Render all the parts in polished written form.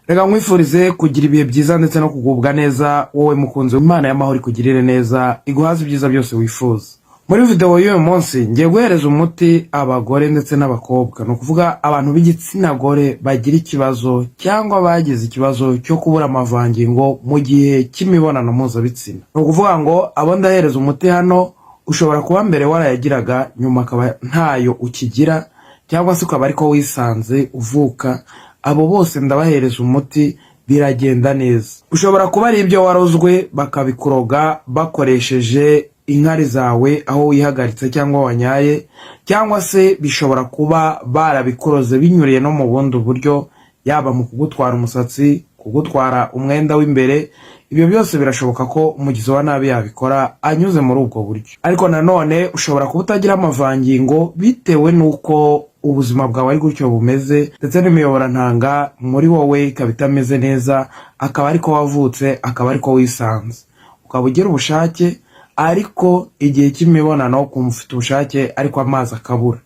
Reka nkwifurize kugira ibihe byiza ndetse no kugubwa neza wowe mukunzi w'Imana y'amahoro ikugirire neza iguhaze ibyiza byose wifuza. Muri video y'uyu munsi ngiye guhereza umuti abagore ndetse n'abakobwa, no kuvuga abantu b'igitsina gore bagira ikibazo cyangwa bagize ikibazo cyo kubura amavangingo mu gihe cy'imibonano mpuzabitsina. No kuvuga ngo abo ndahereza umuti hano ushobora kuba mbere warayagiraga nyuma akaba ntayo ukigira, cyangwa se ukaba ariko wisanze uvuka. Abo bose ndabahereza umuti biragenda neza. Ushobora kuba ari ibyo warozwe bakabikuroga bakoresheje inkari zawe aho wihagaritse cyangwa wanyaye, cyangwa se bishobora kuba barabikuroze binyuriye no mu bundi buryo, yaba mu kugutwara umusatsi, kugutwara umwenda w'imbere. Ibyo byose birashoboka ko umugizi wa nabi yabikora anyuze muri ubwo buryo. Ariko nanone ushobora kuba utagira amavangingo bitewe nuko ubuzima bwawe ari gutyo bumeze, ndetse n'imiyoborantanga muri wowe ikaba itameze neza, akaba ariko wavutse, akaba ariko wisanze, ukaba ugira ubushake ariko igihe cy'imibonano ukumva ufite ubushake ariko amazi akabura.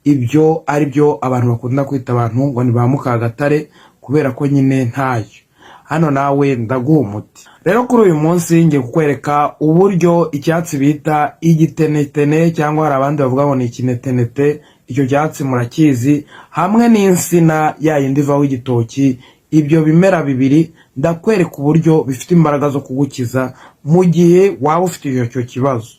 Ibyo ari byo abantu bakunda kwita abantu ngo ni ba Mukagatare, kubera ko nyine ntayo. Hano nawe ndaguha umuti. Rero kuri uyu munsi ngiye kukwereka uburyo icyatsi bita igitenetene, cyangwa hari abandi bavuga ngo ni ikinetenete, icyo cyatsi murakizi, hamwe n'insina yayindi ivaho igitoki. Ibyo bimera bibiri ndakwereka uburyo bifite imbaraga zo kugukiza mu gihe waba ufite icyo kibazo.